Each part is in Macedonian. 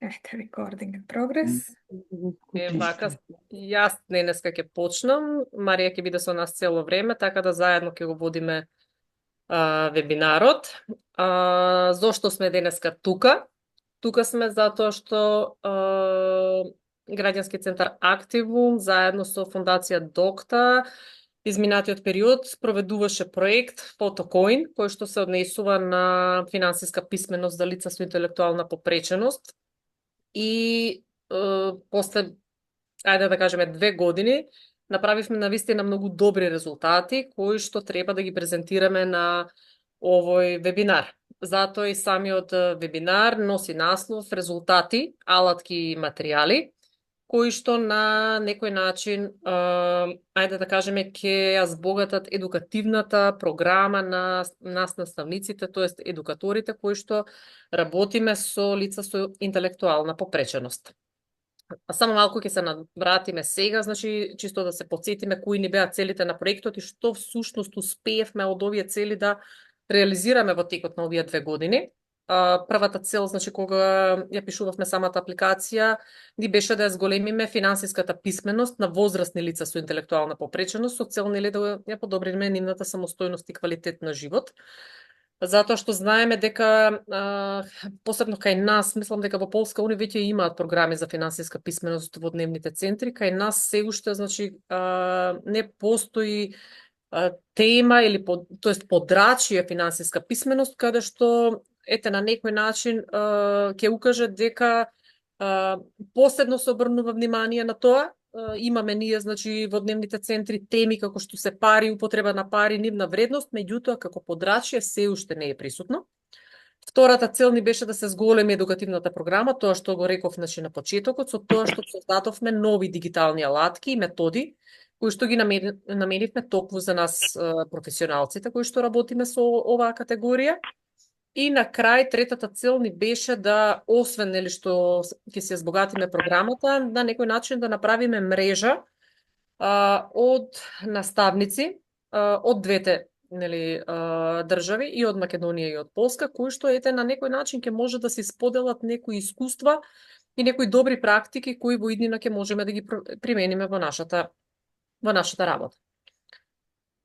Ете, recording in progress. Вака, јас денеска ќе почнам, Марија ќе биде со нас цело време, така да заедно ќе го водиме вебинарот. Зошто сме денеска тука? Тука сме затоа што Граѓански центар Активум заедно со Фондација Докта изминатиот период проведуваше проект Фотокоин, кој што се однесува на финансиска писменост за лица со интелектуална попреченост. И после, ајде да кажеме, 2 години, направивме навистина многу добри резултати, кои што треба да ги презентираме на овој вебинар. Затоа и самиот вебинар носи наслов Резултати, алатки и материјали, кои што на некој начин, ајде да кажеме, ќе ја збогатат едукативната програма на нас наставниците, тоест едукаторите кои што работиме со лица со интелектуална попреченост. Само малку ќе се навратиме сега, значи чисто да се потсетиме кои ни беа целите на проектот и што всушност успеевме од овие цели да реализираме во текот на овие 2 години. Првата цел, значи кога ја пишувавме самата апликација, ни беше да ја зголемиме финансиската писменост на возрастни лица со интелектуална попреченост, со цел нели да ја подобриме нивната самостојност и квалитет на живот. Затоа што знаеме дека посебно кај нас, мислам дека во Полска они веќе имаат програми за финансиска писменост во дневните центри, кај нас се уште значи не постои тема или тоест подрачје финансиска писменост каде што ете на некој начин ќе укаже дека посебно се обрнува внимание на тоа. Имаме ние значи во дневните центри теми како што се пари, употреба на пари, нивна вредност, меѓутоа како подрачје се уште не е присутно. Втората цел ни беше да се зголеми едукативната програма, тоа што го реков значи на почетокот, со тоа што создадовме нови дигитални алатки и методи кои што ги наменивме токму за нас професионалците кои што работиме со оваа категорија. И на крај третата цел ни беше да освен нели што ќе се збогатиме програмата, на некој начин да направиме мрежа од наставници од двете нели држави, и од Македонија и од Полска, кои што ете на некој начин ќе може да се споделат некои искуства и некои добри практики кои во иднина ќе можеме да ги примениме во нашата работа.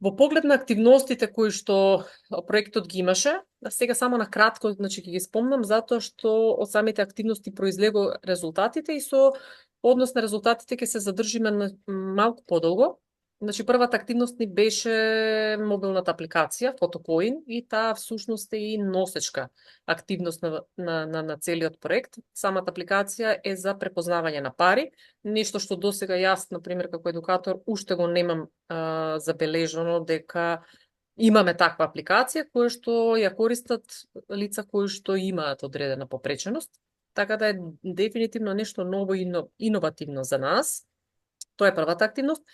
Во поглед на активностите кои што проектот ги имаше, сега само на кратко значи ќе ги спомнам затоа што од самите активности произлего резултатите и со однос на резултатите ќе се задржиме на малку подолго. Значи првата активност ни беше мобилната апликација Фотокоин и таа всушност е и носечка активност на целиот проект. Самата апликација е за препознавање на пари, нешто што досега јас, например, како едукатор, уште го немам забележано дека имаме таква апликација која што ја користат лица кои што имаат одредена попреченост, така да е дефинитивно нешто ново и иновативно за нас. Тоа е првата активност.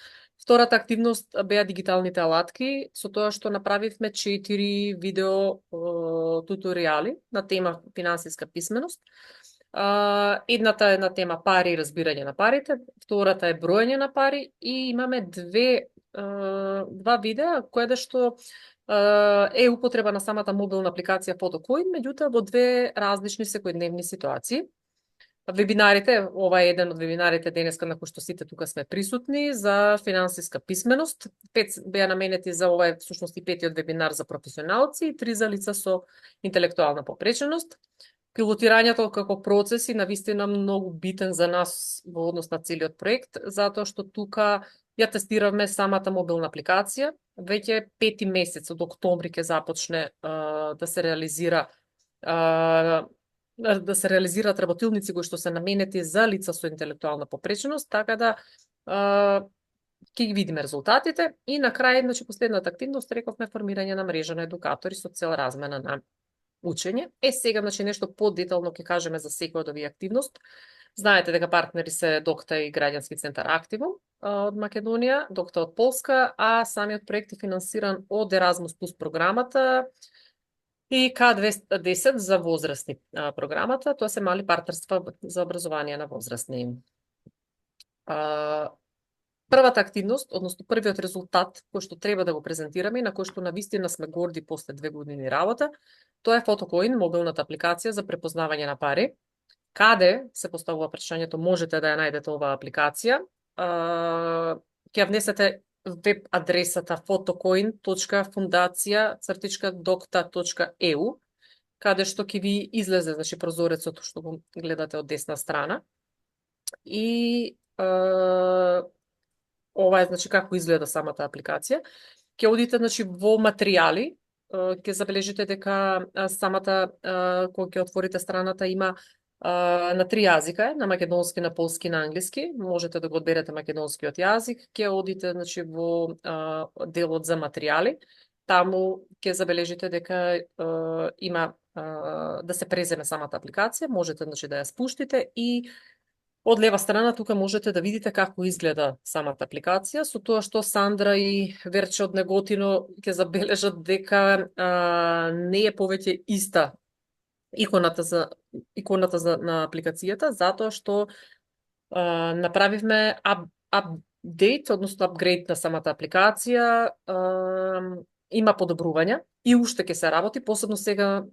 Втората активност беа дигиталните алатки, со тоа што направивме 4 видео туторијали на тема финансиска писменост. Едната е на тема пари и разбирање на парите, втората е броење на пари и имаме два видеа кои што е употреба на самата мобилна апликација Фотокоин, меѓутоа во 2 различни секојдневни ситуации. Вебинарите, ова е еден од вебинарите денеска на кој што сите тука сме присутни за финансиска писменост. 5 беа наменети за ова е всушност и 5-тиот вебинар за професионалци и 3 за лица со интелектуална попреченост. Пилотирањето како процес и навистина многу битен за нас во однос на целиот проект, затоа што тука ја тестиравме самата мобилна апликација. Веќе 5-ти месец од октомври ќе започне да се реализираат работилници кои што се наменети за лица со интелектуална попреченост, така да ќе ги видиме резултатите. И на крај, значи последната активност, рековме формирање на мрежа на едукатори со цел размена на учење. Сега значи нешто подетално ќе кажеме за секоја од овие активност. Знаете дека партнери се Докта и Граѓански центар Активум од Македонија, Докта од Полска, а самиот проект е финансиран од Еразмус плюс програмата и К210 за возрастни програмата. Тоа се мали партнерства за образование на возрастни. Првата активност, односно првиот резултат кој што треба да го презентираме и на кој што навистина сме горди после 2 години работа, тоа е Фотокоин, мобилната апликација за препознавање на пари. Каде се поставува прашањето, можете да ја најдете оваа апликација? Ќе внесете веб адресата photocoin.fundacia-docta.eu, каде што ќе ви излезе, значи, прозорецот што го гледате од десна страна. И ова е, значи, како изгледа самата апликација. Ќе одите, значи, во материјали, ќе забележите дека самата, кога ќе отворите страната, има на 3 јазика, на македонски, на полски, на англиски. Можете да го одберете македонскиот јазик. Ќе одите, значи, во делот за материјали. Таму ќе забележите дека има да се преземе самата апликација. Можете, значи, да ја спуштите и од лева страна тука можете да видите како изгледа самата апликација, со тоа што Сандра и Верче од Неготино ќе забележат дека не е повеќе иста иконата на апликацијата, затоа што направивме апдейт, односно апгрейд на самата апликација, има подобрувања и уште ќе се работи, посебно сега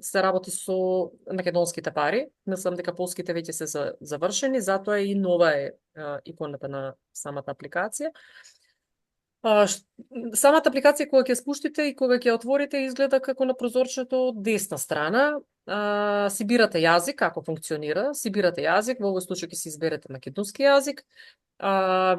се работи со македонските пари. Мислам дека полските веќе се завршени, затоа и нова е иконата на самата апликација. Самата апликација кога ќе спуштите и кога ќе отворите изгледа како на прозорчето од десна страна. Си бирате јазик, како функционира, си бирате јазик, во овој случај ќе си изберете македонски јазик,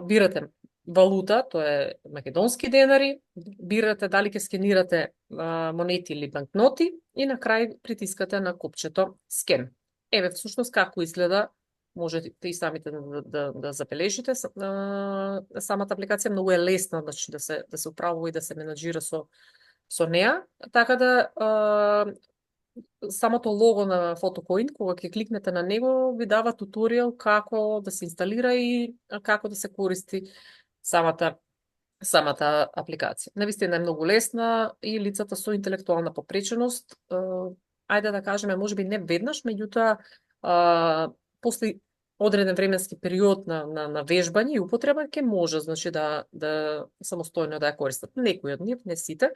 бирате валута, тоа е македонски денари, бирате дали ќе скенирате монети или банкноти и на крај притискате на копчето скен. Еве всушност како изгледа, можете и самите да забележите. Самата апликација многу е лесна, значи да се управува и да се менаџира со неа, така да самото лого на Photocoin, кога ќе кликнете на него, ви дава туторијал како да се инсталира и како да се користи самата апликација. Навистина е многу лесна и лицата со интелектуална попреченост, ајде да кажеме, можеби не веднаш, меѓутоа после одреден временски период на вежбање и употреба ќе може, значи, да самостојно да ја користат. Некои од нив, не сите.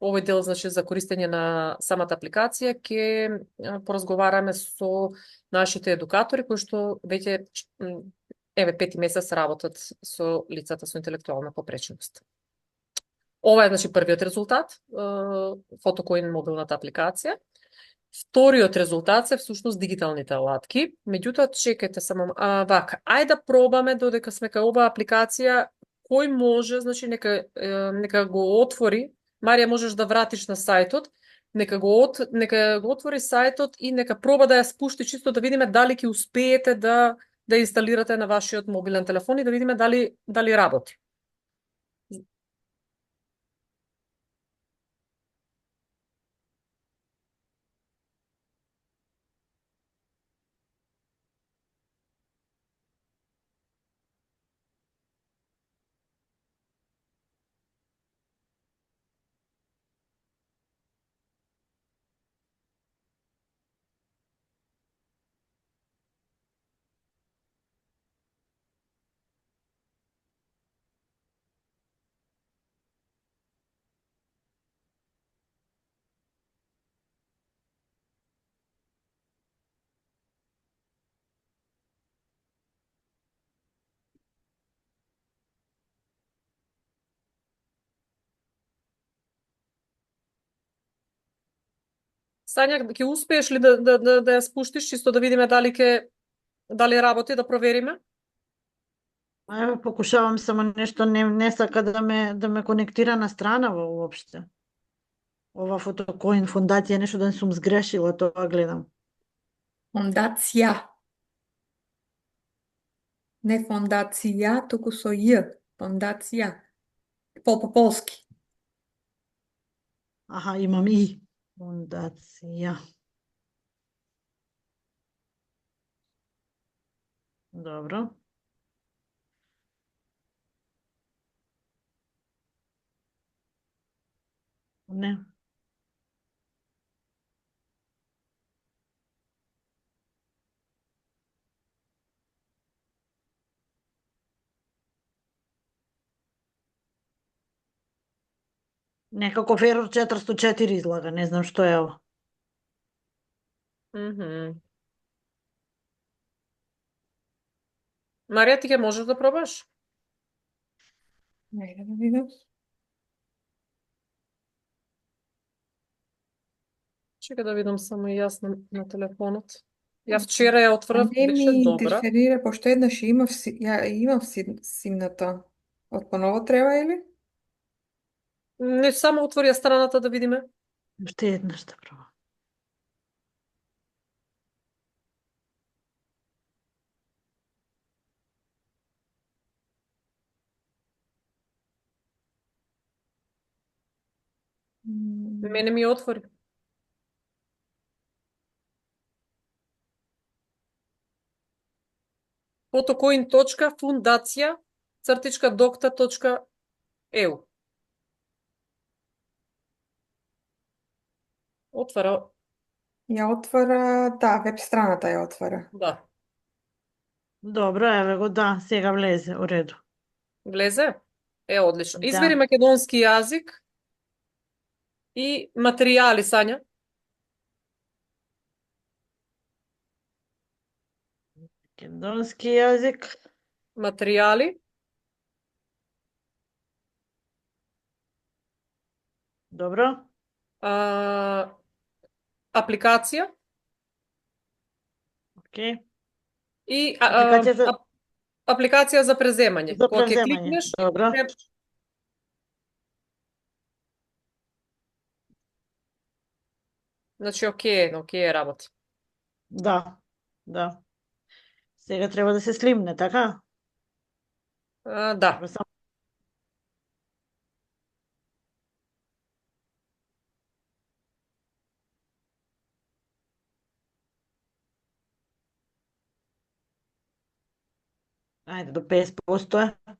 Овој дел, значи, за користење на самата апликација ќе поразговараме со нашите едукатори кои што веќе 5 месец работат со лицата со интелектуална попреченост. Ова е, значи, првиот резултат, Photocoin мобилната апликација. Вториот резултат се всушност дигиталните алатки. Меѓутоа, чекайте само вака. Ајде да пробаме додека сме кај оваа апликација, кој може, значи, нека го отвори. Марија, можеш да вратиш на сајтот, нека го отвори сајтот и нека проба да ја спушти, чисто да видиме дали ќе успеете да инсталирате на вашиот мобилен телефон и да видиме дали работи. Сања, ќе успееш ли да ја спуштиш, чисто да видиме дали работи, да провериме? Еве, покушавам само нешто, не сака да ме конектира на страна воопште. Ова Photocoin фондација, нешто да не сум сгрешила, тоа гледам. Фондација. Не фондација, туку со Ј. Фондација. По полски. Аха, имам и. Фондација. Добро. Не. Некако Error 404 излага, не знам што е ова. Марија, ти ќе можеш да пробаш? Ајде да видам. Чека да видам само и јас на телефонот. Јас вчера ја отворив, Не беше ми добра. интерферира, пошто еднаш ја имам симната. Од поново треба или? Не само отвори ја страната да видиме. Уште еднаш да пробам. Мене ми ја отвори. fotocoin.fundacija.docta.eu. Отвара, Ја отвора, да, веб страната ја отвора. да. Добро, еве го, да, сега влезе, у реду. Влезе? Одлично. Да. Избери македонски јазик и материјали, Сања. Македонски јазик. Материјали. Добро. Апликација. Окей. И Апликација апликација за преземање. за Кога ќе преземање. кликнеш, Добро. значи окей работи. Да, да. Сега треба да се слимне, така? Да. Треба само- Ајде, до 50% е.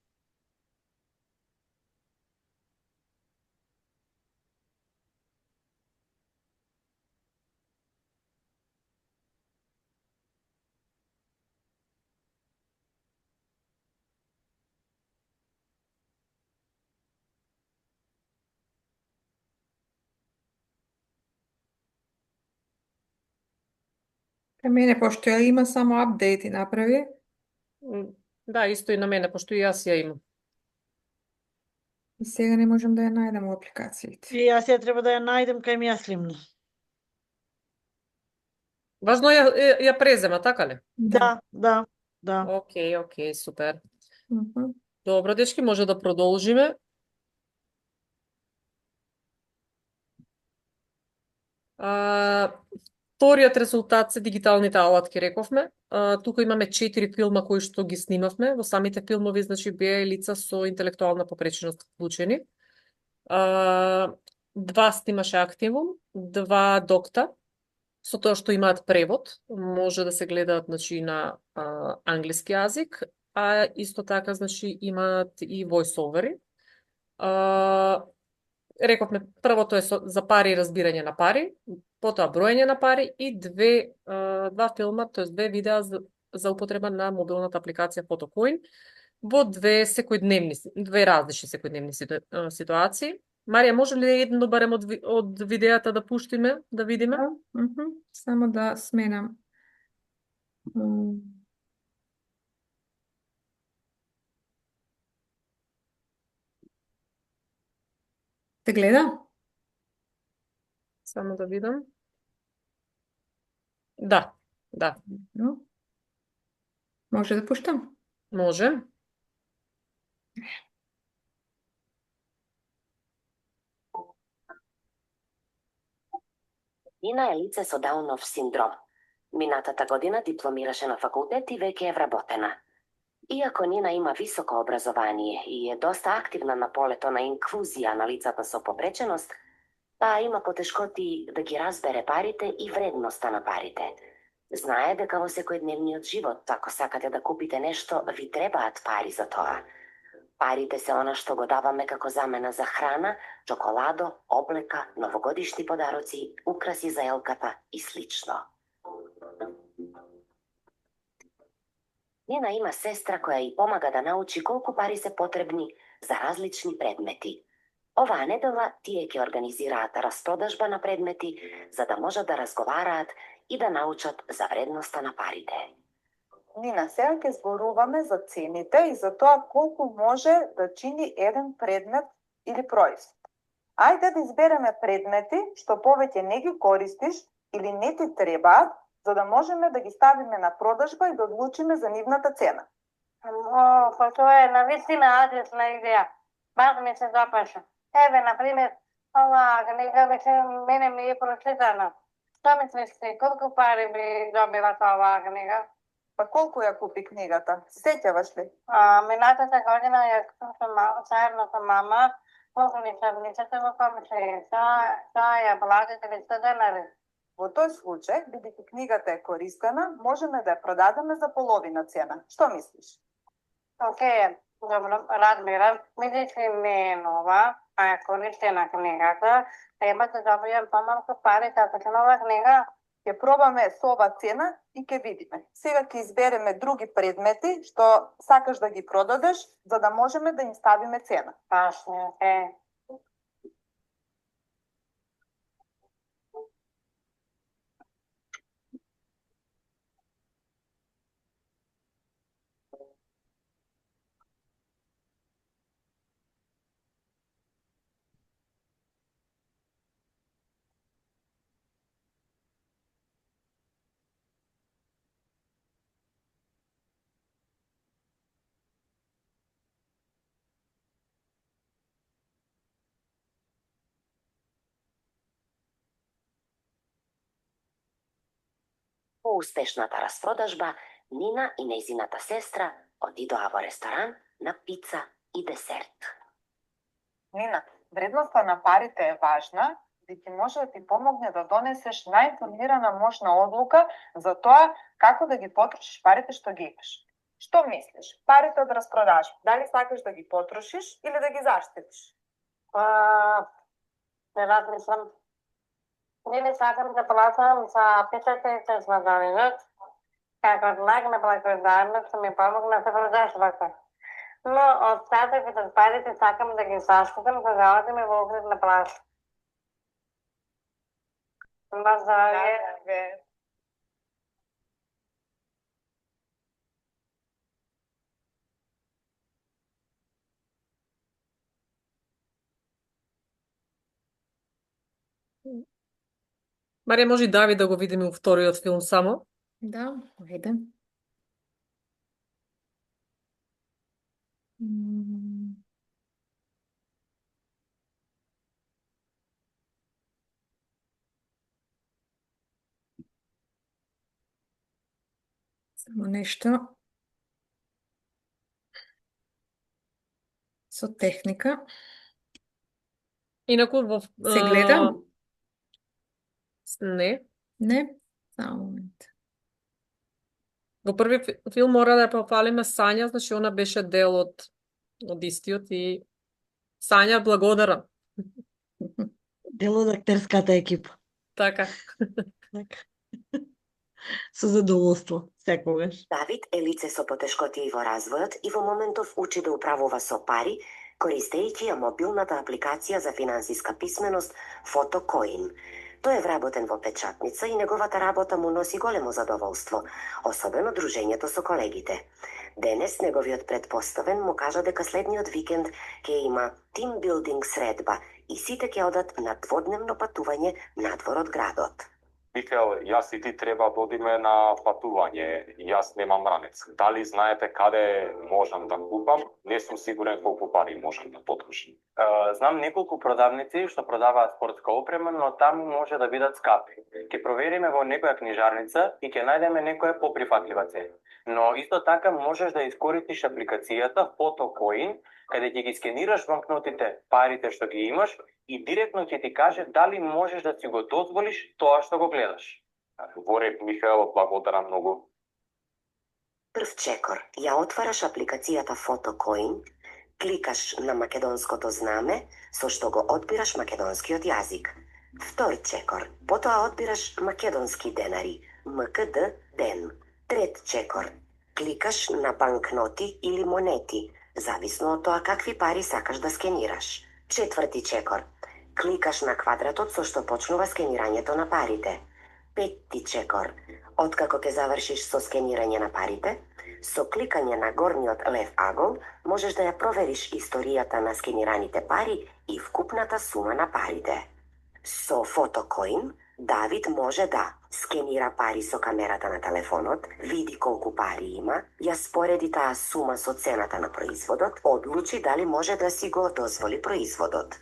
Кај мене, пошто ја има само апдейт и направи, Да, исто и на мене, пошто и јас ја имам. и сега не можам да ја најдам у апликациите. И јас ја треба да ја најдем кај ми ја слимна. Важно ја презема, така ли? Да, да, да. Окей, супер. Мгм. Добро, дечки, може да продолжиме. Вториот резултат се дигиталните алатки, рековме. Тука имаме 4 филма кои што ги снимавме. Во самите филмови, значи, беа и лица со интелектуална попреченост вклучени. 2 снимаше активум, 2 докта, со тоа што имаат превод, може да се гледаат, значи, на англиски јазик, а исто така, значи, имаат и voice-overi. Рековме, првото е за пари и разбирање на пари, потоа броење на пари и два филма, тоест 2 видеа за употреба на мобилната апликација Fotocoin во две различни секојдневни ситуации. Марија, може ли едно барем од видеата да пуштиме, да видиме? Да, мгм. Само да сменам. Те гледа? Само да видам. Да. Добро. Може да пуштам? Може. Нина е лице со Даунов синдром. Минатата година дипломираше на факултет и веќе е вработена. Иако Нина има високо образование и е доста активна на полето на инклузија на лицата со попреченост, таа има потешкоти да ги разбере парите и вредноста на парите. Знае дека во секојдневниот живот, ако сакате да купите нешто, ви требаат пари за тоа. Парите се она што го даваме како замена за храна, чоколадо, облека, новогодишни подароци, украси за елката и слично. Нина има сестра која и помага да научи колку пари се потребни за различни предмети. Оваа недела тие ќе организираат распродажба на предмети за да можат да разговараат и да научат за вредноста на парите. Нина, сега ќе зборуваме за цените и за тоа колку може да чини еден предмет или производ. Ајде да избереме предмети што повеќе не ги користиш или не ти требаат, за да можеме да ги ставиме на продажба и да одлучиме за нивната цена. Па тоа е навистина адресна идеја. Баш ми се допаша. Еве, например, оваа книга беше мене ми е прочитана. Што мислиш ти, колку пари би добила оваа книга? Па колку ја купи книгата? Сеќаваш ли? Минатата година ја купив заедно со мама, поколницата во комшија. Таа ја платите 300 денари. Во тој случај, бидејќи книгата е користена, можеме да ја продадеме за половина цена. Што мислиш? Океј, добро, разбирам. Бидејќи не е нова, а е користена книгата, треба да добијам помалку пари како се нова книга. Ќе пробаме со ова цена и ќе видиме. Сега ќе избереме други предмети што сакаш да ги продадеш, за да можеме да им ставиме цена. Точно, океј. По успешната распродажба, Нина и нејзината сестра одидоа во ресторан на пица и десерт. Нина, вредноста на парите е важна, бидејќи може да ти помогне да донесеш најинформирана можна одлука за тоа како да ги потрошиш парите што ги имаш. Што мислиш? Парите од распродажба, дали сакаш да ги потрошиш или да ги заштедиш? Не размислам. Не сакам да платам за пицата и за сладоледот. Како знак на благодарност ми помогна со продажбата. Но остатокот од парите сакам да ги заштедам за да одиме во огредна плажа. Здравје. Марија, може и Давид да го видиме во вториот филм само? Да, ајде. Само нешто со техника. Инаку во... Се гледа? Не. Не? Само момент. Во први филм мора да ја пофалиме Сања, значи она беше дел од истиот и Сања благодарам. Дел од актерската екипа. Така. Со задоволство, секогаш. Давид е лице со потешкотии во развојот и во моментов учи да управува со пари, користејќи ја мобилната апликација за финансиска писменост Photocoin. Тој е вработен во печатница и неговата работа му носи големо задоволство, особено дружењето со колегите. Денес неговиот претпоставен му кажа дека следниот викенд ќе има тимбилдинг средба и сите ќе одат на дводневно патување надвор од градот. Михаел, јас и ти треба да одиме на патување. Јас немам ранец. Дали знаете каде можам да купам? Не сум сигурен колку пари можам да потрошам. Знам неколку продавници што продаваат спортска опрема, но таму може да бидат скапи. Ќе провериме во некоја книжарница и ќе најдеме некоја поприфатлива цена. Но исто така можеш да искористиш апликацијата Photocoin, каде ќе ги скенираш банкнотите, парите што ги имаш и директно ќе ти каже дали можеш да си го дозволиш тоа што го гледаш. Во ред, Михаел, благодарам многу. Прв чекор, ја отвараш апликацијата Photocoin, кликаш на македонското знаме, со што го одбираш македонскиот јазик. Втор чекор, потоа одбираш македонски денари, МКД ден. Трет чекор, кликаш на банкноти или монети, зависно од тоа какви пари сакаш да скенираш. Четврти чекор, кликаш на квадратот со што почнува скенирањето на парите. Петти чекор, Откако ќе завршиш со скенирање на парите, со кликање на горниот лев агол можеш да ја провериш историјата на скенираните пари и вкупната сума на парите. Со Photocoin, Давид може да скенира пари со камерата на телефонот, види колку пари има, ја спореди таа сума со цената на производот, одлучи дали може да си го дозволи производот.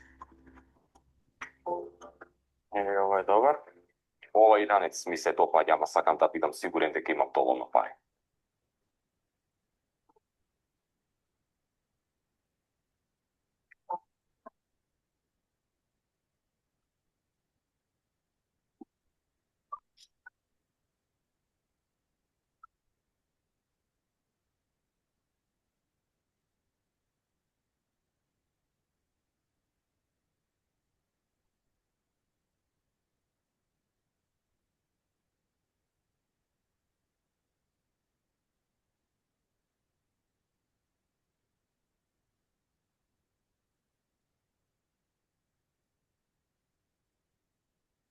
Ова е добар. Ова иранец ми се допаѓа, ама сакам да бидам сигурен дека имам доволно пари.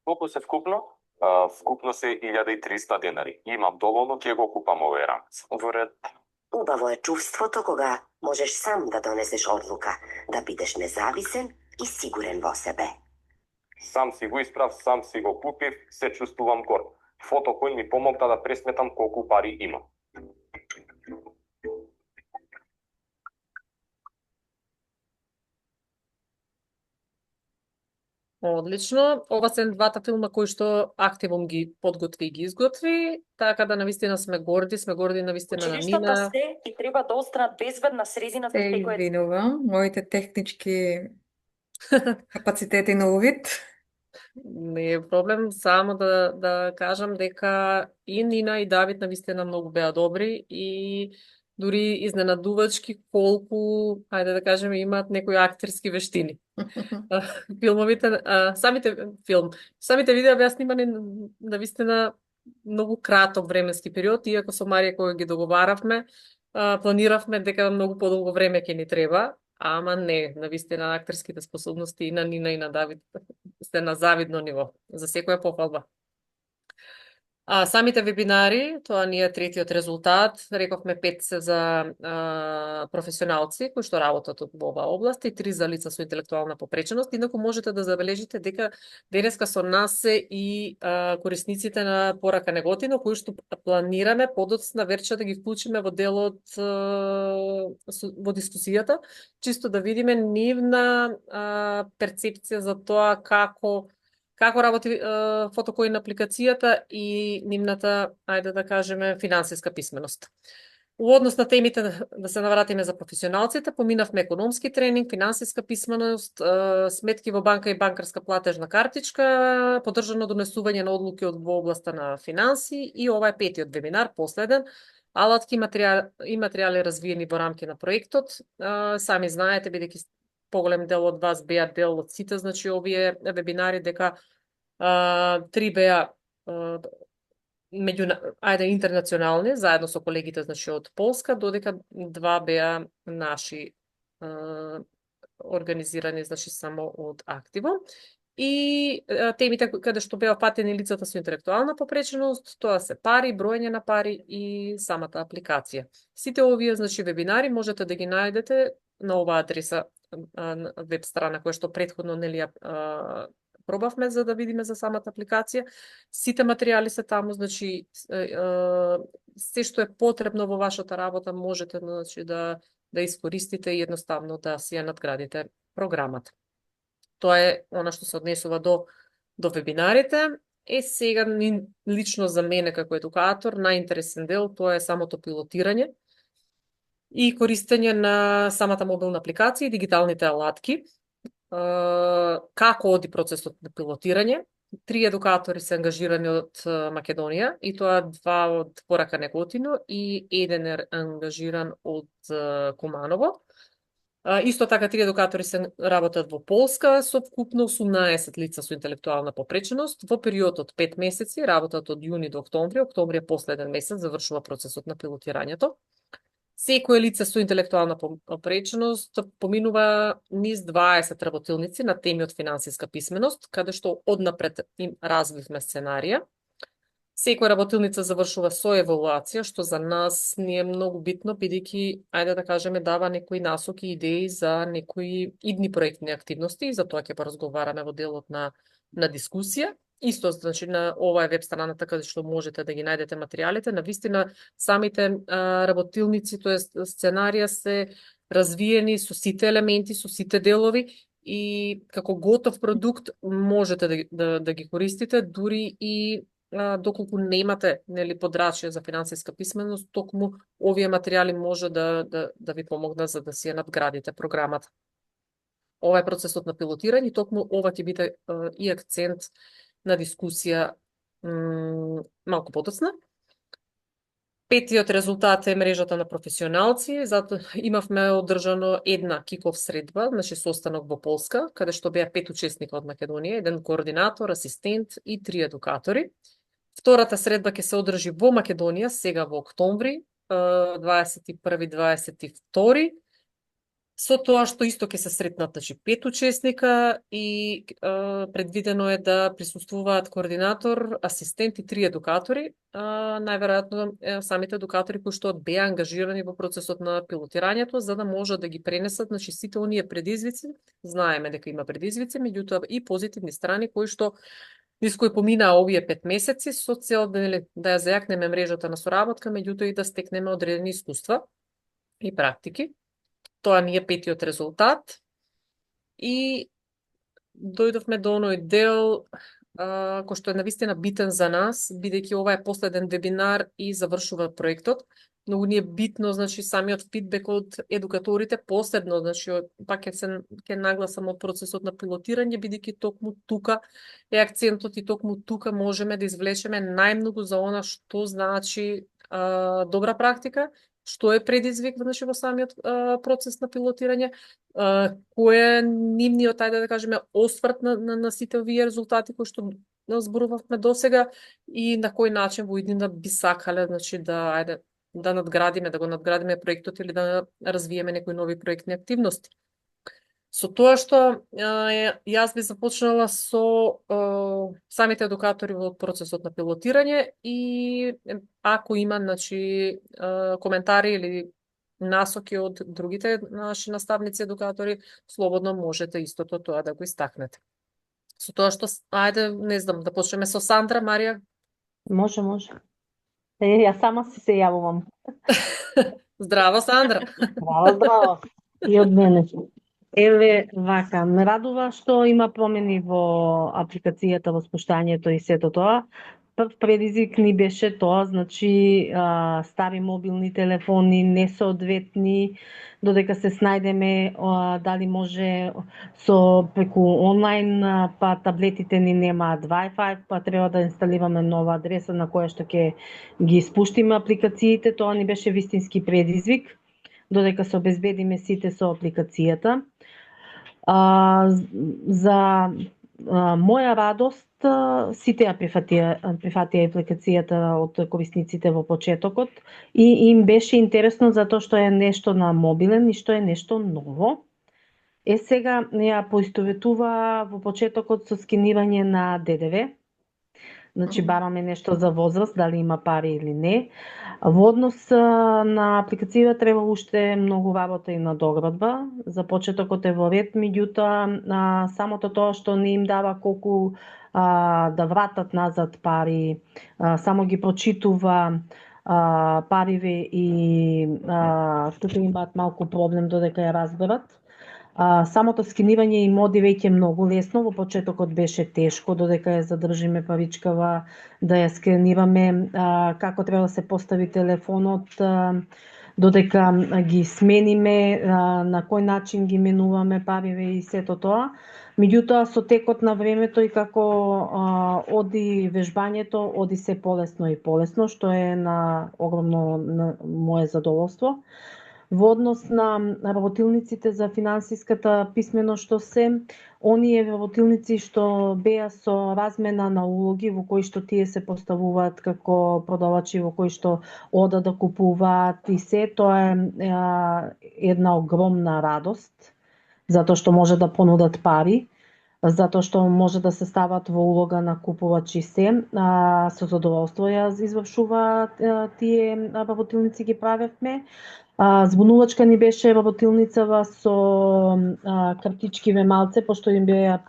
Колку се вкупно? Вкупно се 1300 денари. Имам доволно, ќе го купам овој ранец. Во ред. Убаво е чувството кога можеш сам да донесеш одлука, да бидеш независен и сигурен во себе. Сам си го исправ, сам си го купив, се чувствувам горд. Photocoin ми помогна да пресметам колку пари имам. Одлично. Ова се двата филма кои што активом ги подготви и ги изготви, така да навистина сме горди навистина на Училиштата Нина. се и треба да останат безбедна средина за Се секој извинувам, моите технички капацитети на увид. Не е проблем, само да кажам дека и Нина и Давид навистина многу беа добри и дури изненадувачки колку, ајде да кажеме, имаат некои актерски вештини. Филмовите, самите видеа беа снимани навистина многу краток временски период, иако со Марија кога ги договаравме, планиравме дека многу подолго време ќе ни треба, ама не, навистина актерските способности и на Нина и на Давид се на завидно ниво. За секоја похвалба. Самите вебинари, тоа ни е третиот резултат. Рековме 5 се за професионалци кои што работат во оваа област и 3 за лица со интелектуална попреченост. Инаку можете да забележите дека денеска со нас се и корисниците на Порака Неготино, кои што планираме подоцна вечер да ги вклучиме во делот во дискусијата, чисто да видиме нивна перцепција за тоа како работи Photocoin апликацијата и нивната, ајде да кажеме, финансиска писменост. Во однос на темите, да се навратиме за професионалците, поминавме економски тренинг, финансиска писменост, сметки во банка и банкарска платежна картичка, поддржано донесување на одлуки во областа на финанси и ова е петиот вебинар, последен, алатки и материјали развиени во рамки на проектот. Сами знаете, бидејќи поголем дел од вас беа дел од сите, значи овие вебинари, дека 3 беа интернационални, заедно со колегите, значи од Полска, додека 2 беа наши организирани, значи само од Активо. И темите каде што беа патени лицата со интелектуална попреченост, тоа се пари, броење на пари и самата апликација. Сите овие, значи, вебинари можете да ги најдете на оваа адреса, веб страна која што претходно нели пробавме за да видиме за самата апликација. Сите материјали се таму, значи се што е потребно во вашата работа можете, значи, да искористите и едноставно да си ја надградите програмата. Тоа е она што се однесува до вебинарите. Сега лично за мене како едукатор најинтересен дел тоа е самото пилотирање и користење на самата мобилна апликација и дигиталните алатки. Како оди процесот на пилотирање? 3 едукатори се ангажирани од Македонија и тоа 2 од Порака Неготино и 1 е ангажиран од Куманово. Исто така 3 едукатори се работат во Полска со вкупно 18 лица со интелектуална попреченост. Во период од 5 месеци работат од јуни до октомври. Октомври е последен месец, завршува процесот на пилотирањето. Секој лице со интелектуална попреченост поминува низ 20 работилници на теми од финансиска писменост, каде што однапред им развивме сценарија. Секоја работилница завршува со евалуација, што за нас не е многу битно, бидејќи, ајде да кажеме, дава некои насоки и идеи за некои идни проектни активности и за тоа ќе поразговараме во делот на дискусија. Исто, значи, на ова е веб страната каде што можете да ги најдете материјалите. Навистина, самите работилници, тоест сценарија се развиени со сите елементи, со сите делови и како готов продукт можете да ги користите, дури и доколку немате, нели, подрачје за финансиска писменост, токму овие материјали може да ви помогнат за да си ја надградите програмата. Ова е процесот на пилотирање, токму ова ќе биде и акцент на дискусија малку подоцна. Петиот резултат е мрежата на професионалци, затоа имавме одржано една киков средба, значи состанок во Полска, каде што беа 5 учесника од Македонија, еден координатор, асистент и 3 едукатори. Втората средба ќе се одржи во Македонија сега во октомври, 21-22, со тоа што исто ќе се сретнат, значи 5 учесника и предвидено е да присуствуваат координатор, асистент и 3 едукатори, најверојатно самите едукатори кои што беа ангажирани во процесот на пилотирањето, за да можат да ги пренесат, значи сите оние предизвици, знаеме дека има предизвици, меѓутоа и позитивни страни кои што низ кои поминаа овие 5 месеци со цел да ја зајакнеме мрежата на соработка, меѓутоа и да стекнеме одредени искуства и практики. Тоа ни е петиот резултат. И дојдовме до оној дел кој што е навистина битен за нас, бидејќи ова е последен вебинар и завршува проектот. Многу ни е битно, значи, самиот фидбек од едукаторите, посебно, значи, пак ќе нагласам од процесот на пилотирање, бидејќи токму тука е акцентот и токму тука можеме да извлечеме најмногу за она што значи добра практика, што е предизвик, значи, во самиот процес на пилотирање, кој е нивниот, ајде да кажеме, осврт на сите овие резултати кои што зборувавме досега и на кој начин во иднина би сакале, значи, да го надградиме проектот или да развиеме некои нови проектни активности. Со тоа што јас би започнала со самите едукатори во процесот на пилотирање и ако има, значи, коментари или насоки од другите наши наставници едукатори, слободно можете истото тоа да го истакнете. Со тоа што, ајде, не знам, да почнеме со Сандра, Марија? Може. Јас сама се јавувам. Здраво, Сандра. Здраво. И од мене. Еве, вака, ме радува што има промени во апликацијата, во спуштањето и сето тоа. Прв предизвик ни беше тоа, значи, стари мобилни телефони несоодветни, додека се снајдеме дали може со преку онлайн, па таблетите ни немаат Wi-Fi, па треба да инсталираме нова адреса на која што ќе ги спуштиме апликациите. Тоа ни беше вистински предизвик, додека се обезбедиме сите со апликацијата. За моја радост, сите ја прифатија апликацијата од корисниците во почетокот и им беше интересно затоа што е нешто на мобилен и што е нешто ново. Сега ја поистоветува во почетокот со скенирање на ДДВ. Значи, бараме нешто за возраст, дали има пари или не. Во однос на апликацијата треба уште многу работа и надоградба. За почетокот е во ред, меѓутоа самото тоа што не им дава колку да вратат назад пари, само ги прочитува париве и тука имаат малку проблем додека ја разберат. Самото скенирање им оди веќе многу лесно, во почетокот беше тешко, додека ја задржиме паричкава да ја скенираме, како треба да се постави телефонот, додека ги смениме, на кој начин ги менуваме париве и сето тоа. Меѓутоа, со текот на времето и како оди вежбањето, оди се полесно и полесно, што е на огромно мое задоволство. Во однос на работилниците за финансиската писменост што се, оние работилници што беа со размена на улоги во кои што тие се поставуваат како продавачи, во кои што одат да купуваат и се, тоа е една огромна радост, затоа што може да понудат пари. затоа што може да се стават во улога на купувач и се. Со задоволство ја извршуваат тие работилници, ги правевме. Збунувачка ни беше работилницава со картичкиве малце, пошто им беа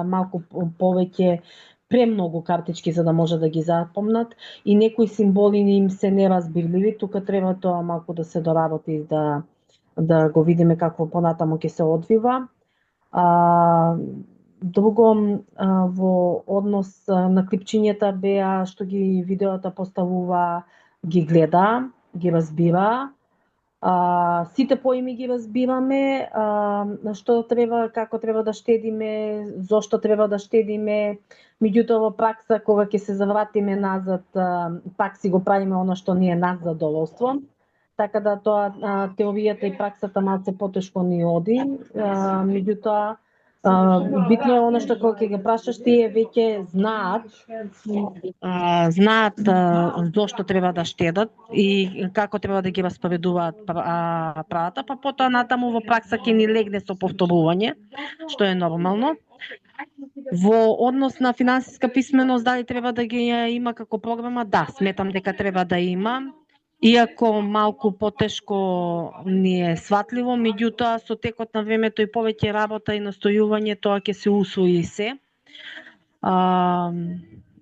малку повеќе премногу картички за да може да ги запомнат и некои символи им се неразбирливи, тука треба тоа малку да се доработи да го видиме какво понатаму ќе се одвива. Друго, во однос на клипчињата беа што ги видеото поставува, ги гледа, ги разбира. Сите поими ги разбираме, што треба, како треба да штедиме, зошто треба да штедиме. Меѓутоа во пракса, кога ќе се завратиме назад, пак си го правиме она што ни е нас задоволство. Така да тоа теоријата и праксата малце потешко ни оди. Меѓутоа, битно е она што кога ќе ги прашаш, тие веќе знаат зошто треба да штедат и како треба да ги распоредуваат правата, па потоа натаму во пракса ќе ни легне со повторување, што е нормално. Во однос на финансиска писменост, дали треба да ги има како програма? Да, сметам дека треба да има. Иако малку потешко ни е сватливо, меѓутоа со текот на времето и повеќе работа и настојување тоа ќе се усвои и се.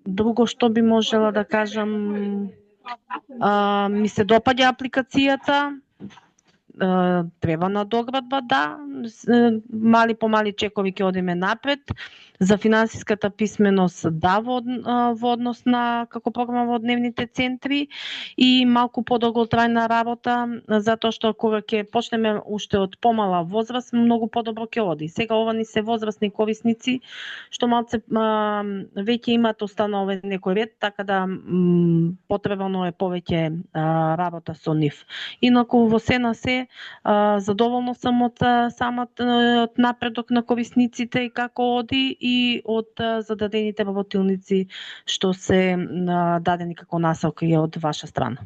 Друго што би можела да кажам, ми се допаѓа апликацијата, треба надоградба, да, мали по мали чекови ќе одиме напред. За финансиската писменост, да, во однос на како програма во дневните центри и малку подолготрајна работа, затоа што кога ќе почнеме уште од помала возраст, многу подобро ќе оди. Сега ова ни се возрастни корисници, што малце веќе имаат установен некој ред, така да потребно е повеќе работа со нив. Инаку во се на се, задоволна сум од самот напредок на корисниците и како оди и од зададените работилници што се дадени како насоки од ваша страна.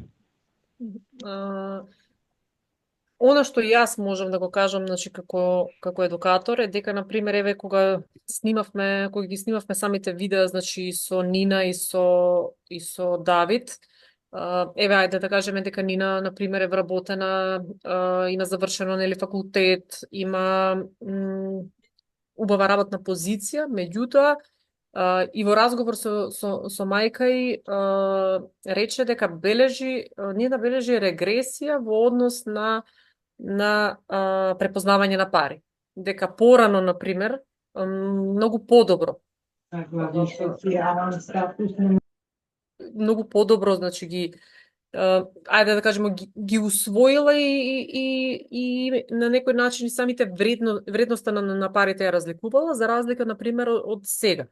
Она што јас можам да го кажам, значи како едукатор, е дека на пример еве кога ги снимавме самите видеа, значи со Нина и со Давид, еве ајде да кажеме дека Нина на пример е вработена, има завршено нели факултет, има убава работна позиција, меѓутоа и во разговор со мајка и рече дека бележи регресија во однос на препознавање на пари. Дека порано, на пример, многу подобро, значи ајде да кажеме, ги усвоила и на некој начин и самите вредноста на парите ја разликувала, за разлика, на пример, од сега.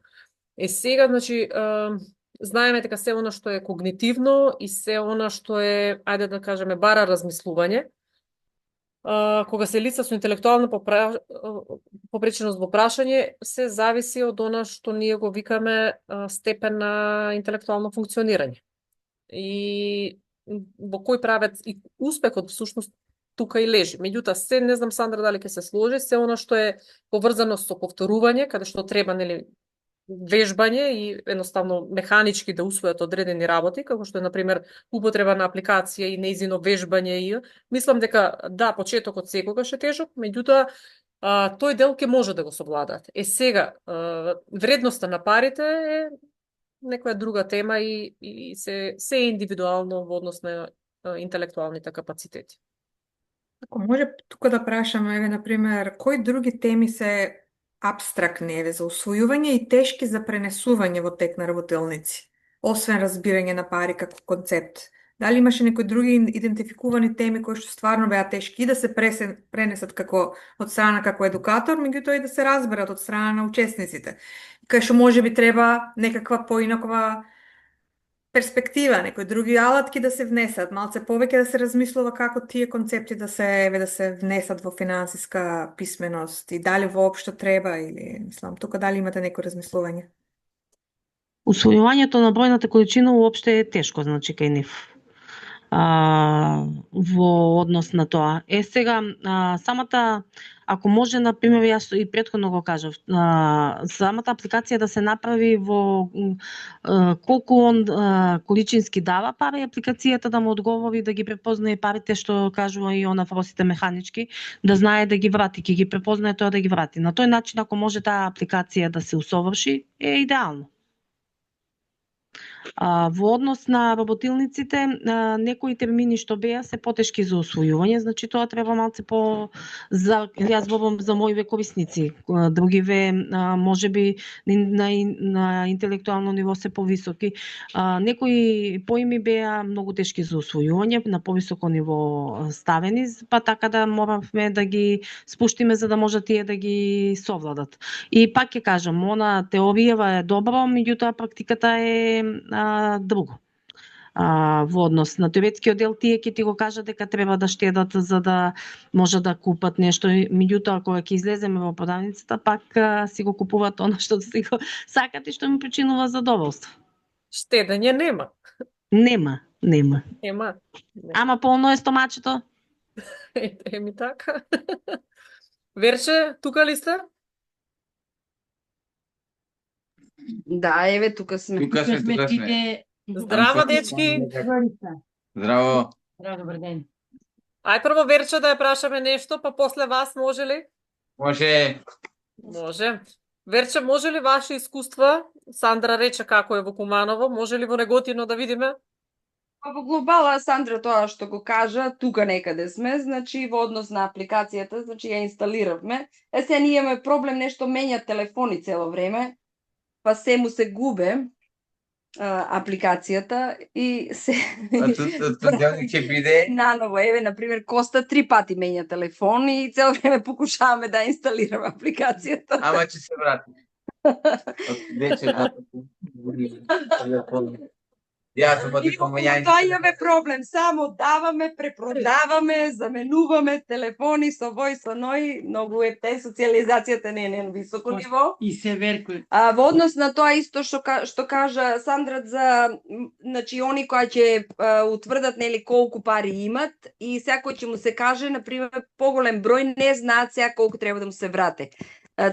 Сега, значи, знаеме дека се она што е когнитивно и се она што е, ајде да кажеме, бара размислување, кога се лица со интелектуална попреченост во прашање, се зависи од она што ние го викаме степен на интелектуално функционирање. И во кој правец и успехот всушност тука и лежи. Меѓутоа, се не знам Сандра дали ќе се сложи, се она што е поврзано со повторување, каде што треба нели вежбање и едноставно механички да усвојат одредени работи, како што е на пример употреба на апликација и нејзино вежбање и мислам дека да, почетокот секогаш е тежок, меѓутоа тој дел ќе може да го совладаат. Сега вредноста на парите е некоја друга тема и се индивидуално во однос на интелектуалните капацитети. Ако може тука да прашаме, еве, например, кои други теми се апстрактни, еве, за усвојување и тешки за пренесување во тек на работилници, освен разбирање на пари како концепт? Дали имаше некои други идентификувани теми кои што стварно беа тешки и да се пренесат како од страна како едукатор, меѓутоа и да се разберат од страна на учесниците? Кај што може би треба некаква поинаква перспектива, некои други алатки да се внесат, малце повеќе да се размислува како тие концепти да се внесат во финансиска писменост и дали воопшто треба или, мислам, тука дали имате некој размислување? Усвојувањето на бројната количина уопште е тешко, значи кај нив. во однос на тоа. Сега, самата, ако може, например, јас и претходно го кажав, самата апликација да се направи во колку он количински дава пари, апликацијата да му одговори, да ги препознае парите, што кажува и она въпросите механички, да знае да ги врати, ќе ги препознае тоа да ги врати. На тој начин, ако може таа апликација да се усоврши, е идеално. Во однос на работилниците, некои термини што беа се потешки за усвојување, значи тоа треба малце јас зборувам за мои корисници, другиве можеби на интелектуално ниво се повисоки. Некои поими беа многу тешки за усвојување, на повисоко ниво ставени, па така да моравме да ги спуштиме за да може тие да ги совладат. И пак ќе кажам, она теоријава е добро, меѓутоа практиката е друго. Во однос на теоретскиот дел, тие ќе ти го кажат дека треба да штедат за да може да купат нешто, меѓутоа кога ќе излеземе во продавницата, пак си го купуваат она што си го сакат и што им причинува задоволство. Штедење нема. Нема. Ама полно е стомачето. Еми така. Верче, тука ли сте? Да, еве, тука сме. Тука сме. Здраво, дечки! Здраво! Здраво, добар ден. Ај прво Верче да ја прашаме нешто, па после вас може ли? Може. Може. Верче, може ли ваши искуства? Сандра рече како е во Куманово, може ли во Неготино да видиме? Во глобала, Сандра тоа што го кажа, тука некаде сме, значи во однос на апликацијата, значи ја инсталиравме. Сега ние имаме проблем, нешто менја телефони цело време, па се му се губе апликацијата и се ќе биде наново, еве, например, Коста 3 пати менја телефон и цело време покушаваме да инсталираме апликацијата. Ама ќе се врати. Вече Јас сум Тоа имаме проблем, само даваме, препродаваме, заменуваме телефони со вој, со ној, многу е социализацијата не е на високо ниво. И се веркува. Во однос на тоа исто што кажа Сандра за, значи, они кои ќе утврдат нели колку пари имат и секој ќе му се каже, например, поголем број не знаат сега колку треба да му се врате.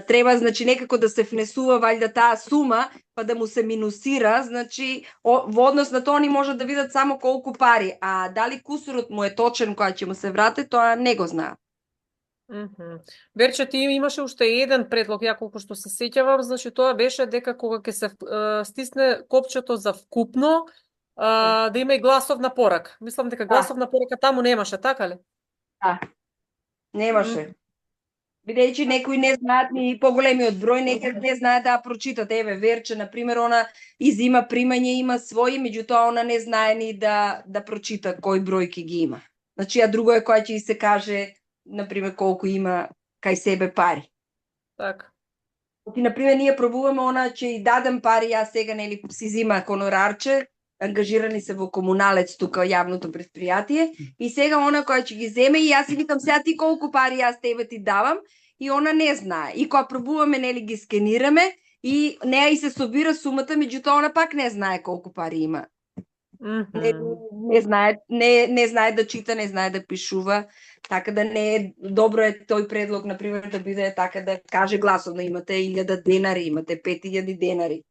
Треба, значи, некако да се внесува валјда таа сума, па да му се минусира, значи, во однос на тоа они можат да видат само колку пари, а дали кусурот му е точен која ќе му се врате, тоа не го знаат. Верче, ти имаше уште еден предлог, ја колку што се сеќавам, значи тоа беше дека кога ќе се стисне копчето за вкупно, да има и гласовна порака. Мислам дека гласовна порака таму немаше, така ли? Да, немаше. Бидејќи некои не знаат ни поголемиот број, некои не знаат да прочитат. Еве, Верче, например, она изима примање, има своји, меѓутоа она не знае ни да прочита кој бројки ги има. Значи, а друго е која ќе се каже, например, колку има кај себе пари. Така. И, например, ние пробуваме она, че и дадам пари, јас сега нели си зима хонорарче, ангажирани се во комуналец тука јавното предпријатие и сега она која ќе ги земе и јас си викам сега ти колку пари јас тебе ти давам и она не знае. И кога пробуваме нели ги скенираме и неа и се собира сумата, меѓутоа она пак не знае колку пари има. Не знае да чита, не знае да пишува, така да не е добро е тој предлог, например, да биде така да каже гласовно имате 1000 денари, имате 5000 денари.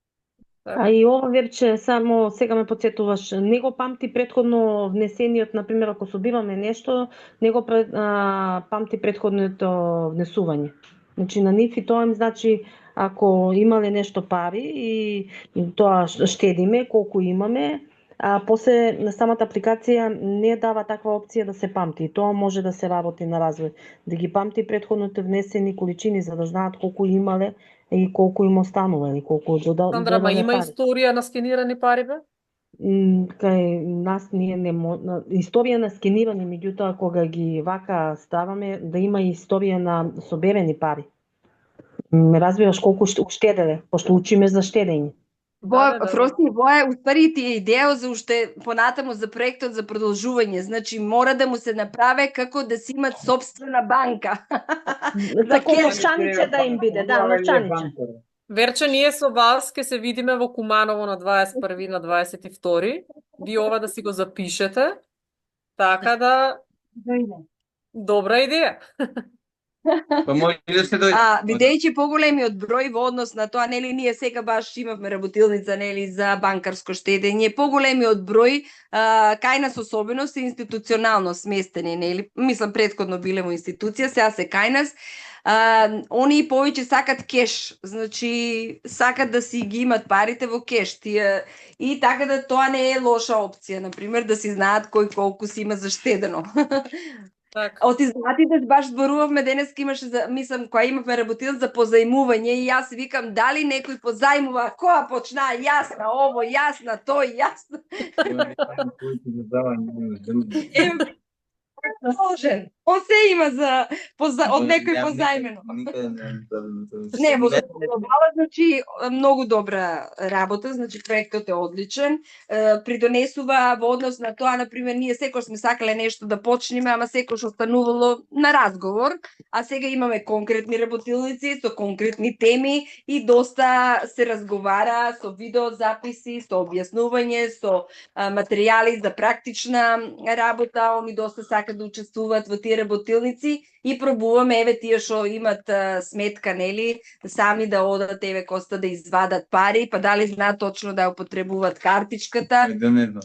А и ова, Верче, само сега ме подсетуваш, не го памти претходно внесениот, например, ако собираме нешто, не го памти претходното внесување. Значи, на нив и тоа им значи, ако имале нешто пари и тоа штедиме, колку имаме, а после на самата апликација не дава таква опција да се памти. Тоа може да се работи на развој. Да ги памти претходните внесени количини, за да знаат колку имале и колку им останува или колку додадено. Сандра, ма има историја на скенирани пари, бе? Кај нас ние не историја на скенирани, меѓутоа кога ги вака ставаме да има историја на соберени пари. Ме разбираш колку уштеделе, пошто учиме за штедење. Фрости, во е уствари ти е идеја за уште понатаму за проектот за продолжување. Значи мора да му се направи како да си имат собствена банка. Како новчаниче да им биде, да, новчаниче. Верче, ние со вас ќе се видиме во Куманово на 21 на 22. Ви ова да си го запишете. Така да, Дојде. добра идеја. Па може да се дојде. Бидејќи поголемиот број во однос на тоа, нели, ние сега баш имавме работилница, нели, за банкарско штедење, поголемиот број кај нас особено се институционално сместени, нели, мислам претходно биле во институција, сега се кај нас. Они повеќе сакат кеш, значи сакат да си ги имат парите во кеш, тие, и така да тоа не е лоша опција, на пример, да си знаат кој колку си има заштедено. Така. Од издатите баш зборувавме денеска, имаше мислам која имавме работил за позајмување и јас викам дали некој позајмува, која почна јасна ово, јасна тој, јасна. Сложен. Он се има од некој позајмено. Не, во глобала, значи многу добра работа, значи проектот е одличен. Придонесува во однос на тоа, на пример, ние секој сме сакале нешто да почнеме, ама секој останувало на разговор, а сега имаме конкретни работилници со конкретни теми и доста се разговара со видеозаписи, со објаснување, со материјали за практична работа. Они доста сакаат да учествуваат во тие работилници и пробуваме, еве тие што имат сметка, нели, сами да одат, еве коста да извадат пари, па дали знаат точно да ја употребуваат картичката.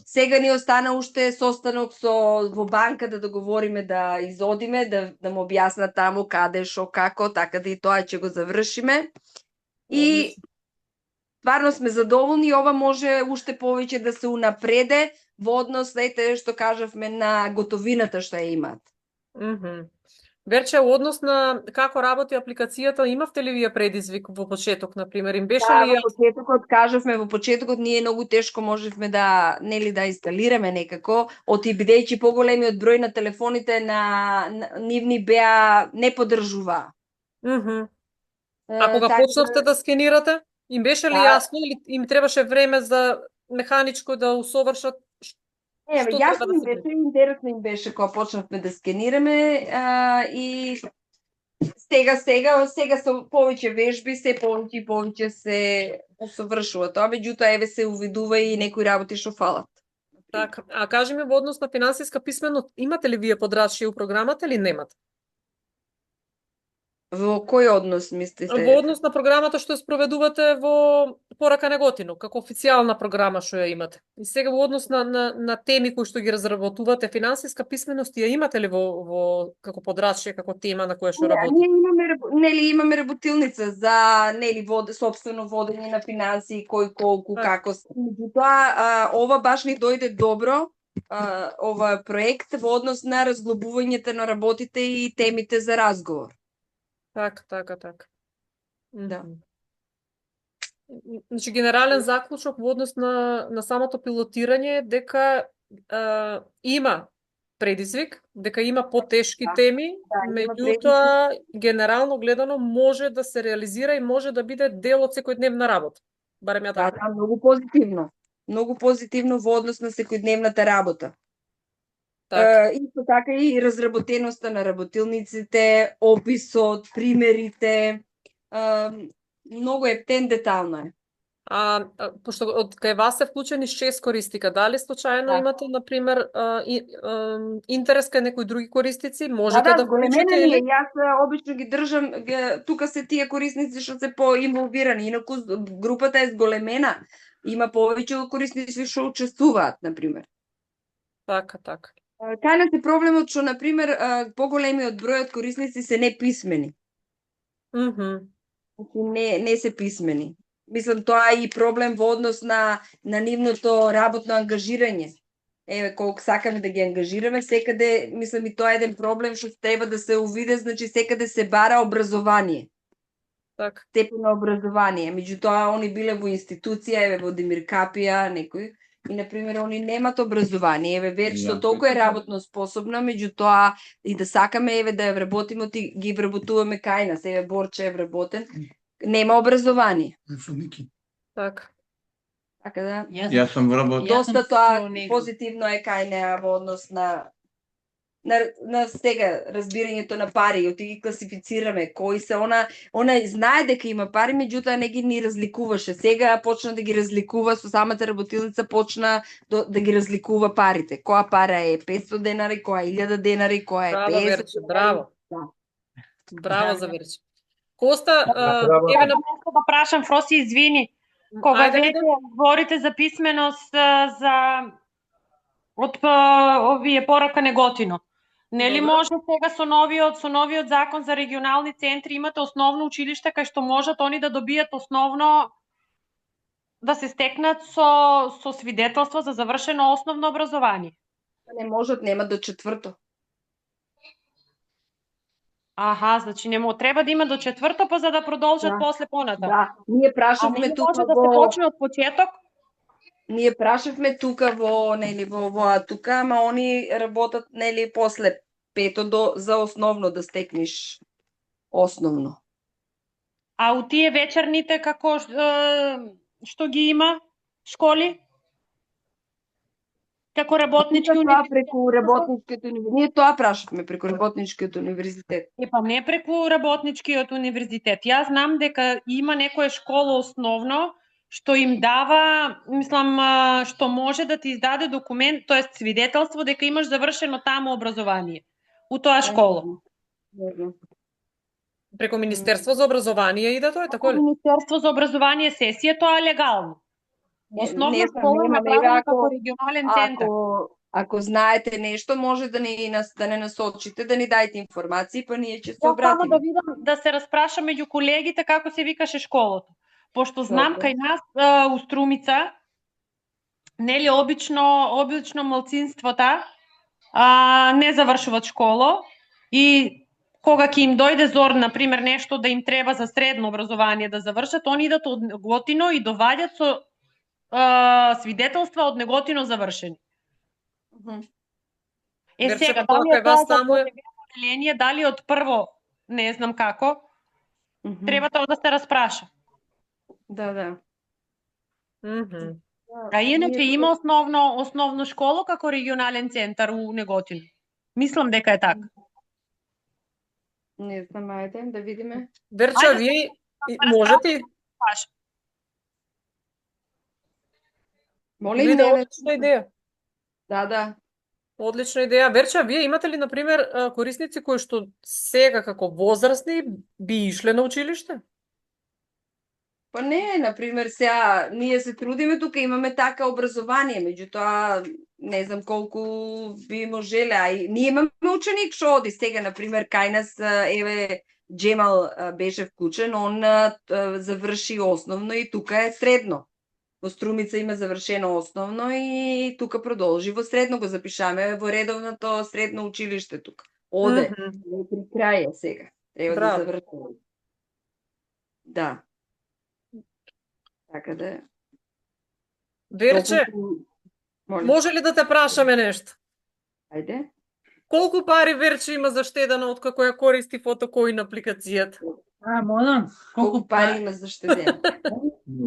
Сега ни остана уште состанок во банка да договориме да изодиме, да му објаснат таму каде, шо, како, така да и тоа ќе го завршиме. И стварно сме задоволни, ова може уште повеќе да се унапреде во однос на што кажавме на готовината што ја имаат. Верче, во однос на како работи апликацијата, имавте ли вие предизвик во почеток, на пример, им беше ли во почетокот, кажавме, во почетокот ние многу тешко можевме да, нели, да инсталираме некако, бидејќи поголемиот број на телефоните на нивни беа не поддржуваа. А кога почнавте да скенирате, им беше ли јасно или им требаше време за механичко да усовршат? Не, јасно им беше, интересно им беше кога почнавме да скенираме и сега со повеќе вежби се повеќе и повеќе се усовршува тоа, меѓутоа еве се увидува и некои работи што фалат. Така, а кажи ми во однос на финансиска писменост, имате ли вие подрачје у програмата или немате? Во кој однос мислите? Во однос на програмата што ја спроведувате во Порака Неготино, како официјална програма што ја имате. И сега во однос на теми кои што ги разработувате, финансиска писменост ја имате ли во како подрачје, како тема на која што работите? Имаме работилница за сопствено водење на финансии, кој колку како. Меѓутоа, ова баш ни дојде добро, ова проект во однос на разглобувањето на работите и темите за разговор. Така. Да. Значи, генерален заклучок во однос на самото пилотирање дека има предизвик, дека има потешки теми, меѓутоа генерално гледано може да се реализира и може да биде дел од секојдневна работа. Барем ја така. Да, многу позитивно. Многу позитивно во однос на секојдневната работа. Исто така и разработеноста на работилниците, описот, примерите, многу ептен, детално е. Пошто од кај вас се вклучени 6 користика, дали случајно имате, на пример, интерес кај некои други корисници? Можете да вклучите или? Јас обично ги држам, тука се тие корисници што се поинволвирани, инаку групата е зголемена, има повеќе корисници што учествуваат, на пример. Така. Кај нас е проблемот што, на пример, поголемиот број од корисници се неписмени. Не се писмени. Мислам, тоа е и проблем во однос на нивното работно ангажирање. Еве, колку сакаме да ги ангажираме, секаде, мислам, и тоа е еден проблем што треба да се увиде, значи секаде се бара образование. Така. Степен на образование. Меѓутоа, они биле во институција, еве, во Демир Капија, некој, и, на пример, они немат образование. Еве, Верчето толку е работно способна, меѓутоа, и да сакаме, еве, да ја вработиме, ги вработуваме кај нас. Еве, Борче е вработен. Нема образование. Така. Така да. Јас сум вработен. Доста тоа позитивно е кај неа во однос на на сега разбирањето на пари, оти ги класифицираме, кои се она знае дека има пари, меѓутоа не ги ни разликуваше. Сега почна да ги разликува, со самата работилница почна да ги разликува парите. Која пара е 500 денари, која е 1000 денари, која е 50 Браво, Верче, браво. Да. Браво за Верче. Коста, Еве нешто да прашам, Фроси, извини. Кога Ајде, веќе говорите за писменост за од овие порака неготино. Нели Добро. може сега со новиот закон за регионални центри имате основно училиште кај што можат они да добијат основно да се стекнат со свидетелство за завршено основно образование? Не можат, нема до 4-то. Аха, значи треба да има до 4-то па за да продолжат Да. после понатаму. Да, ние А прашавме не тука може да се почне од почеток? Ние прашавме тука во тука, ама они работат после 5-то за основно да стекнеш основно. А у тие вечерните како што ги има школи? Како работнички Тоа преку работничкиот универзитет. Ние тоа прашавме преку работничкиот универзитет. Па не преку работничкиот универзитет. Јас знам дека има некоја школа основно што им дава, мислам, што може да ти издаде документ, тоест свидетелство дека имаш завршено таму образование у тоа школа. Преку Министерство за образование иде тоа, така ли? Министерство за образование сесија, тоа е легално. Основна школа е направена како регионален центар. Ако знаете нешто, може да не насочите, да ни дајте информации, па ние ќе се Само обратиме. да видам, да се распрашам меѓу колегите како се викаше школото. Пошто знам Добро. кај нас у Струмица, нели обично малцинствата не завршуваат школа и кога ќе им дојде зор, например, нешто да им треба за средно образование да завршат, они идат од Неготино и доваѓаат со свидетелства од Неготино завршени. Верче, Сега, па дали кај е вас тоа за таму е- поделение, дали од прво, не знам како, треба тоа да се распраша. Да. А иначе има основно школа како регионален центар у Неготино. Мислам дека е така. Не знам, ајде да видиме. Верче, Ајде, вие можете Молим, Виде, не, одлична идеја. Да. Одлична идеја. Верче, вие имате ли, например, корисници кои што сега како возрастни би ишле на училиште? Па не, например, сега ние се трудиме тука, имаме така образование, меѓутоа не знам колку би можеле, а и ние имаме ученик што оди сега, например, кај нас, еве, Джемал беше вклучен, он заврши основно и тука е средно. Во Струмица има завршено основно и тука продолжи во средно, го запишаме во редовното средно училиште тука. Оде, при крај е сега. Треба да Браво. заврши. Да. Така да. Верче, Молим. може ли да те прашаме нешто? Ајде. Колку пари Верче има заштедено од како ја користи фотокоин апликацијата? Молам, Колку пари има заштедено?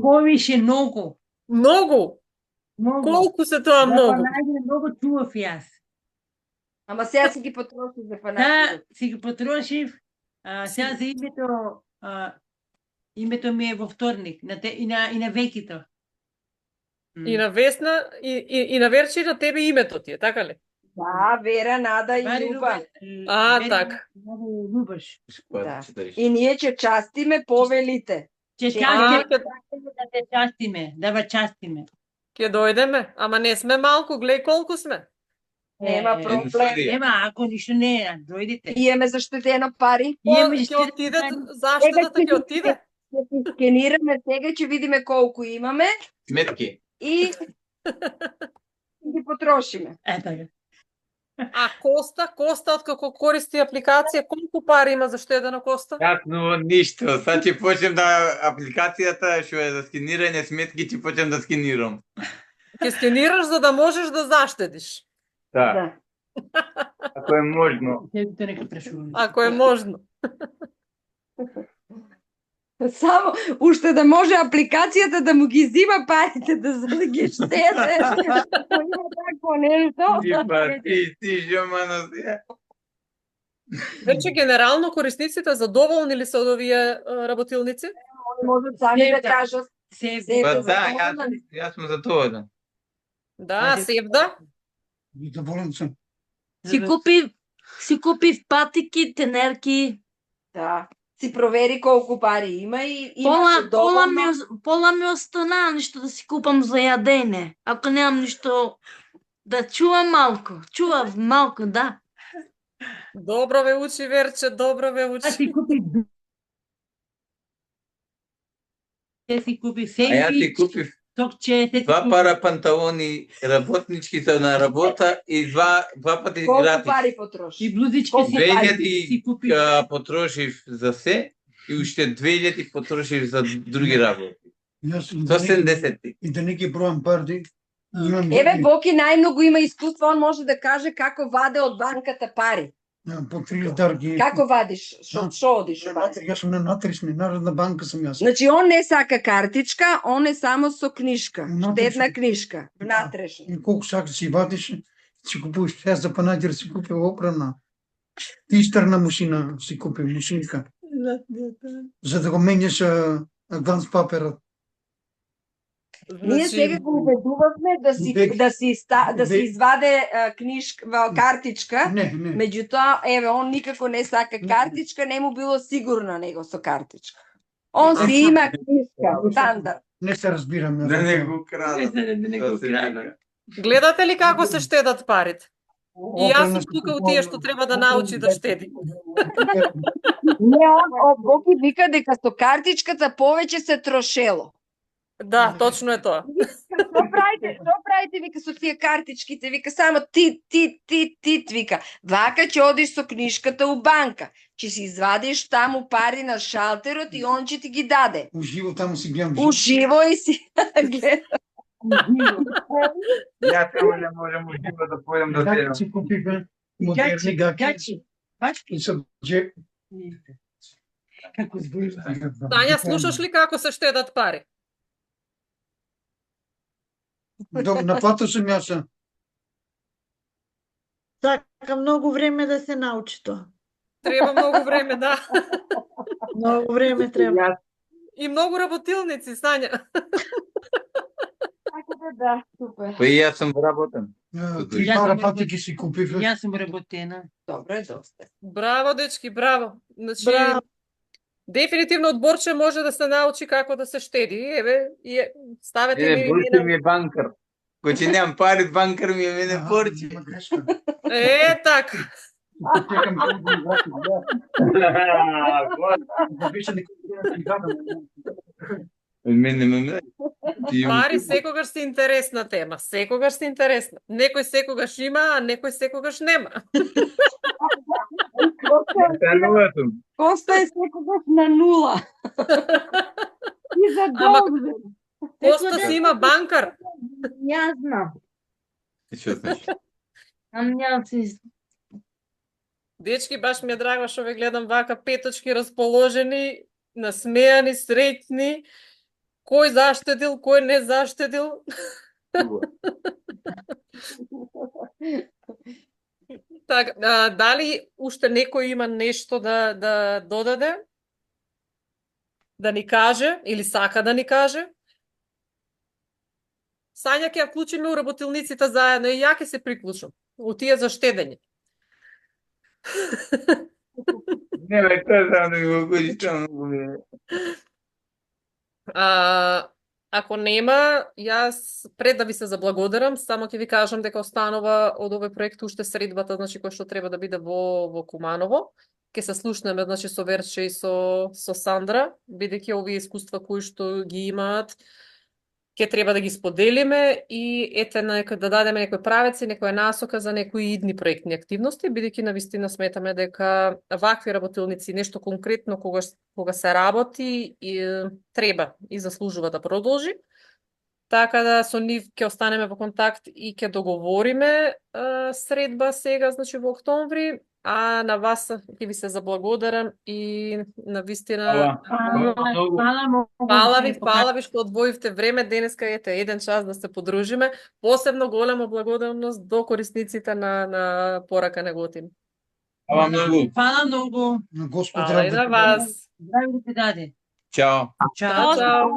Повише многу. Многу? Многу. Колку се тоа Да, многу? па најде многу чував јас. Ама сега си ги потроши за Да, фанатизм. си ги потрошив. Сега за името ми е во вторник и на векито. И на Весна, и на Верче и на тебе името ти е, така ли? Да, Вера, Нада и Вари Љуба. така. Љубаш. Да. И ние ќе частиме повелите. Ќе А, частиме да те частиме, да ва частиме. Ќе дојдеме, ама не сме малку, глеј колку сме. Нема проблем. Нема, ако ништо не е, дојдите. Имаме заштедено пари. Ќе отиде, заштедата ќе отиде. Ќе си скенираме сега, ќе видиме колку имаме Сметки. и ги потрошиме. Така. А Коста откако користи апликација, колку пари има заштедено Коста? Јасно, ништо. Сад ќе почнем да апликацијата што е за скенирање сметки, ќе почнем да скенирам. Ќе скенираш за да можеш да заштедиш. Да. Ако е можно. Ако е можно. Само уште да може апликацијата да му ги зима парите за да ги штеде. Има такво нешто. Ти жомано си. Вече генерално корисниците задоволни ли се од овие работилници? Можат сами да кажат. Па да, јас сум задоволен. Да, Севда. Доволен сум. Си купив патики, тенерки. Да. Си провери колку пари има и имаше доволно. Пола ми остана ништо да си купам за јадење. Ако немам ништо да чувам малку. Чував малку, да. Добро ве учи, Верче, добро ве учи. Си купи А јас си купив два пара панталони работнички се на работа и два пати Колку гратис. пари потроши? И блузички си 2000 потрошив за се и уште 2000 потрошив за други работи. Со 70. И да не ги бројам пари. Еве, Боки најмногу има искуство, он може да каже како ваде од банката пари. По 3000 ги. Како вадиш? Шо одиш? Јас сум на натрешни, Народна банка сум јас. Значи, он не сака картичка, он е само со книжка. Штедна книжка. Внатрешна. И колку сакаш си вадиш, си купуваш. Јас за панаџер си купив оправна. Истерна машина си купив, машинка. За да го менјаш адванс паперот. Ние сега го убедувавме да си изваде картичка. Не. Меѓутоа, еве, он никако не сака картичка, не му било сигурно него со картичка. Он си има книжка, стандард. Не се разбираме. Да не го крадат. Гледате ли како се штедат парите? И јас сум тука у тие што треба да научи да штеди. Не, он Боки вика дека со картичката повеќе се трошело. Да, точно е тоа. Што правите, вика, со тие картичките, вика, само ти, вика. Вака ќе одиш со книжката у банка, ќе си извадиш таму пари на шалтерот и он ќе ти ги даде. Уживо таму си гледам. Уживо и си гледам. Јас само не можам уживо да појдам да седам. Си купивме модерни гаки. И со джеп. Како збориш? Тања, слушаш ли како се штедат пари? На плато сум јас. Сака многу време да се научи тоа. Треба многу време, да. Многу време треба. И многу работилници, Сања. Така да, супер. Па и јас сум вработен. 3 пара патики си купив. Јас сум работена. Добро е доста. Браво, дечки, браво. Значи, Браво. дефинитивно од Борче може да се научи како да се штеди. Еве, ставете ми... Борче ми е банкар. Кој че немам пари, банкар ми е мене Борче. Е, така. Чекам Мене. Пари секогаш се интересна тема. Секогаш се интересна. Некој секогаш има, а некој секогаш нема. Коста е секогаш на нула. И за долг. Коста си има банкар. Ја знам. Што знаеш? Ја си... Дечки, баш ми е драго што ве гледам вака петочки расположени, насмејани, среќни. Кој заштедил, кој не заштедил. Так, дали уште некој има нешто да додаде? Да ни каже или сака да ни каже? Сања ќе ја вклучиме у работилниците заедно и ја ќе се приклучам. У тие за штедење. Не, бе, тоа само да ми го кажи, тоа многу ми е. Ако нема, јас пред да ви се заблагодарам, само ќе ви кажам дека останува од овој проект уште средбата, значи кој што треба да биде во Куманово. Ќе се слушнеме, значи, со Верче и со Сандра, бидејќи овие искуства кои што ги имаат, ќе треба да ги споделиме и да дадеме некој правец и некоја насока за некои идни проектни активности, бидејќи навистина сметаме дека вакви работилници, нешто конкретно кога се работи, треба и заслужува да продолжи. Така да со нив ќе останеме во контакт и ќе договориме средба сега, значи во октомври, а на вас ќе ви се заблагодарам и на вистина фала ви што одвоивте време денеска, ете, 1 час да се подружиме. Посебно голема благодарност до корисниците на порака Неготин. Фала многу. Фала многу. Господ Фала и на вас. Здраве да ти даде. Чао. Чао, чао.